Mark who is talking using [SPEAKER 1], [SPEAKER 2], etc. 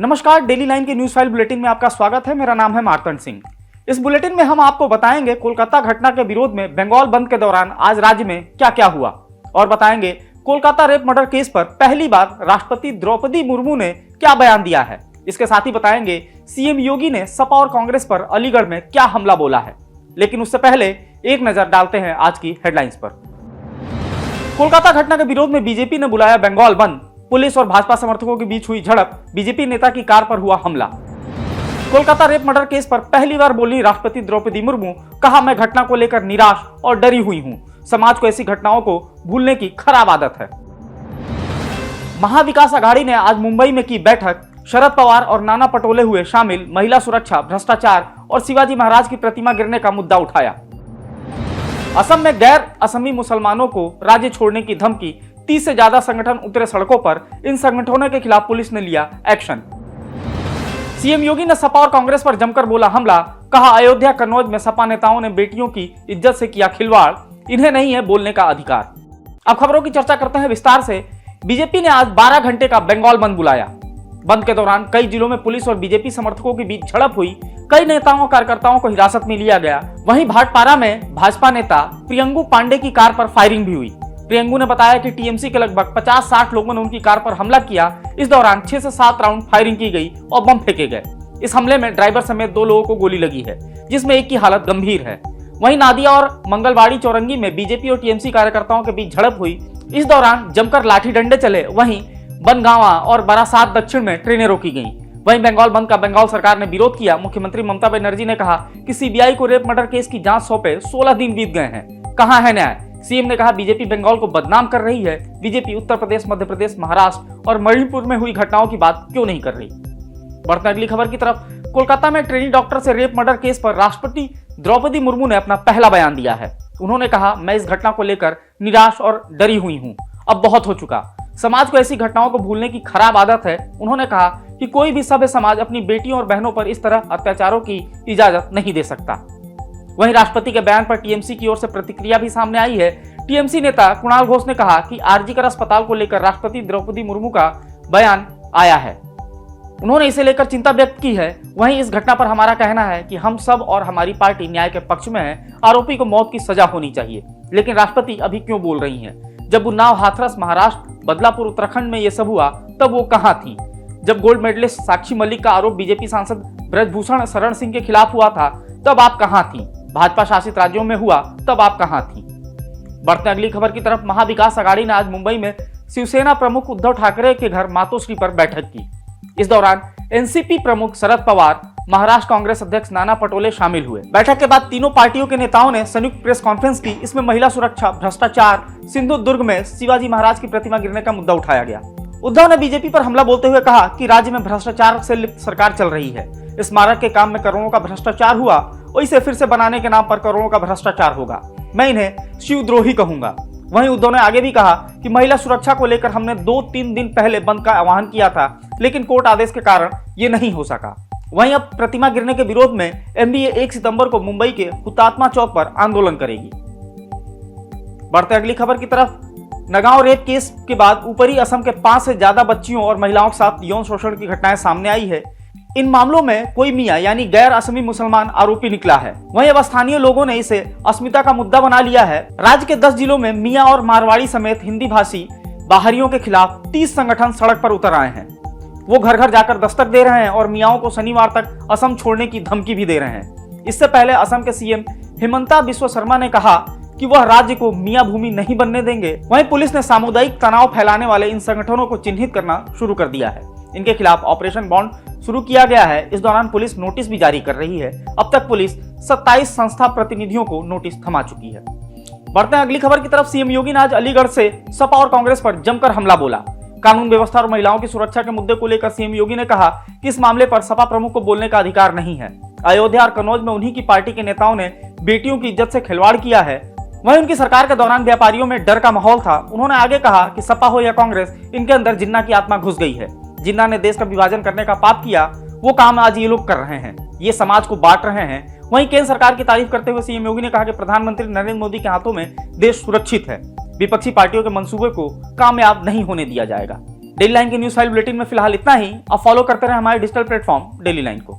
[SPEAKER 1] नमस्कार, daily line के news file bulletin में आपका स्वागत है। मेरा नाम है मार्तंड सिंह। इस बुलेटिन में हम आपको बताएंगे कोलकाता घटना के विरोध में बंगाल बंद के दौरान आज राज्य में क्या क्या हुआ और बताएंगे कोलकाता रेप मर्डर केस पर पहली बार राष्ट्रपति द्रौपदी मुर्मू ने क्या बयान दिया है। इसके साथ ही बताएंगे सीएम योगी ने सपा और कांग्रेस पर अलीगढ़ में क्या हमला बोला है। लेकिन उससे पहले एक नजर डालते हैं आज की हेडलाइंस पर। कोलकाता घटना के विरोध में बीजेपी ने बुलाया बंगाल बंद, पुलिस और भाजपा समर्थकों के बीच हुई झड़प, बीजेपी नेता की कार पर हुआ हमला। कोलकाता रेप मर्डर केस पर पहली बार बोली राष्ट्रपति द्रौपदी मुर्मू, कहा मैं घटना को लेकर निराश और डरी हुई हूं। समाज को ऐसी घटनाओं को भूलने की खराब आदत है। महाविकास आघाड़ी ने आज मुंबई में की बैठक, शरद पवार और नाना पटोले हुए शामिल, महिला सुरक्षा, भ्रष्टाचार और शिवाजी महाराज की प्रतिमा गिरने का मुद्दा उठाया। असम में गैर असमी मुसलमानों को राज्य छोड़ने की धमकी, 30 से ज्यादा संगठन उतरे सड़कों पर, इन संगठनों के खिलाफ पुलिस ने लिया एक्शन। सीएम योगी ने सपा और कांग्रेस पर जमकर बोला हमला, कहा अयोध्या कन्नौज में सपा नेताओं ने बेटियों की इज्जत से किया खिलवाड़, इन्हें नहीं है बोलने का अधिकार। अब खबरों की चर्चा करते हैं विस्तार से। बीजेपी ने आज 12 घंटे का बंगाल बंद बुलाया। बंद के दौरान कई जिलों में पुलिस और बीजेपी समर्थकों के बीच झड़प हुई, कई नेताओं और कार्यकर्ताओं को हिरासत में लिया गया। वहीं भाटपारा में भाजपा नेता प्रियंगू पांडे की कार पर फायरिंग भी हुई। प्रियंगू ने बताया कि टीएमसी के लगभग 50-60 लोगों ने उनकी कार पर हमला किया। इस दौरान 6 से 7 राउंड फायरिंग की गई और बम फेंके गए। इस हमले में ड्राइवर समेत 2 लोगों को गोली लगी है, जिसमें एक की हालत गंभीर है। वहीं नादिया और मंगलवाड़ी चौरंगी में बीजेपी और टीएमसी कार्यकर्ताओं के बीच झड़प हुई। इस दौरान जमकर लाठी डंडे चले। वहीं बनगांवा और बारासात दक्षिण में ट्रेनें रोकी गईं। वहीं बंगाल बंद का बंगाल सरकार ने विरोध किया। मुख्यमंत्री ममता बनर्जी ने कहा कि सीबीआई को रेप मर्डर केस की जांच सौंपे 16 दिन बीत गए हैं, कहां है न्याय। सीएम ने कहा बीजेपी बंगाल को बदनाम कर रही है। बीजेपी उत्तर प्रदेश, मध्य प्रदेश, महाराष्ट्र और मणिपुर में हुई घटनाओं की बात क्यों नहीं कर रही। बढ़ते अगली खबर की तरफ। कोलकाता में ट्रेनी डॉक्टर से रेप मर्डर केस पर राष्ट्रपति द्रौपदी मुर्मू ने अपना पहला बयान दिया है। उन्होंने कहा मैं इस घटना को लेकर निराश और डरी हुई हूं, अब बहुत हो चुका। समाज को ऐसी घटनाओं को भूलने की खराब आदत है। उन्होंने कहा कि कोई भी सभ्य समाज अपनी बेटियों और बहनों पर इस तरह अत्याचारों की इजाजत नहीं दे सकता। वहीं राष्ट्रपति के बयान पर टीएमसी की ओर से प्रतिक्रिया भी सामने आई है। टीएमसी नेता कुणाल घोष ने कहा कि आरजीकर अस्पताल को लेकर राष्ट्रपति द्रौपदी मुर्मू का बयान आया है, उन्होंने इसे लेकर चिंता व्यक्त की है। वहीं इस घटना पर हमारा कहना है कि हम सब और हमारी पार्टी न्याय के पक्ष में है। आरोपी को मौत की सजा होनी चाहिए, लेकिन राष्ट्रपति अभी क्यों बोल रही हैं? जब उन्नाव, हाथरस, महाराष्ट्र, बदलापुर, उत्तराखंड में यह सब हुआ तब वो कहां थी? जब गोल्ड मेडलिस्ट साक्षी मलिक का आरोप बीजेपी सांसद ब्रजभूषण शरण सिंह के खिलाफ हुआ था तब आप कहां थी? भाजपा शासित राज्यों में हुआ तब आप कहां थी? बढ़ते अगली खबर की तरफ। महाविकास आघाड़ी ने आज मुंबई में शिवसेना प्रमुख उद्धव ठाकरे के घर मातोश्री पर बैठक की। इस दौरान एनसीपी प्रमुख शरद पवार, महाराष्ट्र कांग्रेस अध्यक्ष नाना पटोले शामिल हुए। बैठक के बाद तीनों पार्टियों के नेताओं ने संयुक्त प्रेस कॉन्फ्रेंस की। इसमें महिला सुरक्षा, भ्रष्टाचार, सिंधु दुर्ग में शिवाजी महाराज की प्रतिमा गिरने का मुद्दा उठाया गया। उद्धव ने बीजेपी पर हमला बोलते हुए कहा कि राज्य में भ्रष्टाचार से लिप्त सरकार चल रही है। स्मारक के काम में करोड़ों का भ्रष्टाचार हुआ और इसे फिर से बनाने के नाम पर करोड़ों का भ्रष्टाचार होगा। मैं इन्हें शिवद्रोही कहूंगा। वहीं उद्धव ने आगे भी कहा कि महिला सुरक्षा को लेकर हमने 2-3 दिन पहले बंद का आह्वान किया था, लेकिन कोर्ट आदेश के कारण ये नहीं हो सका। वहीं अब प्रतिमा गिरने के विरोध में एमबीए 1 सितंबर को मुंबई के हुतात्मा चौक पर आंदोलन करेगी। बढ़ते अगली खबर की तरफ। नगांव रेप केस के बाद ऊपरी असम के 5 से ज्यादा बच्चियों और महिलाओं के साथ यौन शोषण की घटनाएं सामने आई है। इन मामलों में कोई मियां यानी गैर असमी मुसलमान आरोपी निकला है। वहीं अब स्थानीय लोगों ने इसे अस्मिता का मुद्दा बना लिया है। राज्य के 10 जिलों में मियां और मारवाड़ी समेत हिंदी भाषी बाहरियों के खिलाफ 30 संगठन सड़क पर उतर आए हैं। वो घर घर जाकर दस्तक दे रहे हैं और मियाओं को शनिवार तक असम छोड़ने की धमकी भी दे रहे हैं। इससे पहले असम के सीएम हिमंता बिस्वा शर्मा ने कहा कि वह राज्य को मियां भूमि नहीं बनने देंगे। वहीं पुलिस ने सामुदायिक तनाव फैलाने वाले इन संगठनों को चिन्हित करना शुरू कर दिया है। इनके खिलाफ ऑपरेशन बॉन्ड शुरू किया गया है। इस दौरान पुलिस नोटिस भी जारी कर रही है। अब तक पुलिस 27 संस्था प्रतिनिधियों को नोटिस थमा चुकी है। बढ़ते हैं अगली खबर की तरफ। सीएम योगी ने आज अलीगढ़ से सपा और कांग्रेस पर जमकर हमला बोला। कानून व्यवस्था और महिलाओं की सुरक्षा के मुद्दे को लेकर सीएम योगी ने कहा कि इस मामले पर सपा प्रमुख को बोलने का अधिकार नहीं है। अयोध्या और कन्नौज में उन्हीं की पार्टी के नेताओं ने बेटियों की इज्जत से खिलवाड़ किया है। वहीं उनकी सरकार के दौरान व्यापारियों में डर का माहौल था। उन्होंने आगे कहा कि सपा हो या कांग्रेस, इनके अंदर जिन्ना की आत्मा घुस गई है। जिन्ना ने देश का विभाजन करने का पाप किया, वो काम आज ये लोग कर रहे हैं। ये समाज को बांट रहे हैं। वहीं केंद्र सरकार की तारीफ करते हुए सीएम योगी ने कहा कि प्रधानमंत्री नरेंद्र मोदी के हाथों में देश सुरक्षित है। विपक्षी पार्टियों के मंसूबे को कामयाब नहीं होने दिया जाएगा। डेली लाइन के न्यूज फाइल बुलेटिन में फिलहाल इतना ही। आप फॉलो करते रहे हमारे डिजिटल प्लेटफॉर्म डेली लाइन को।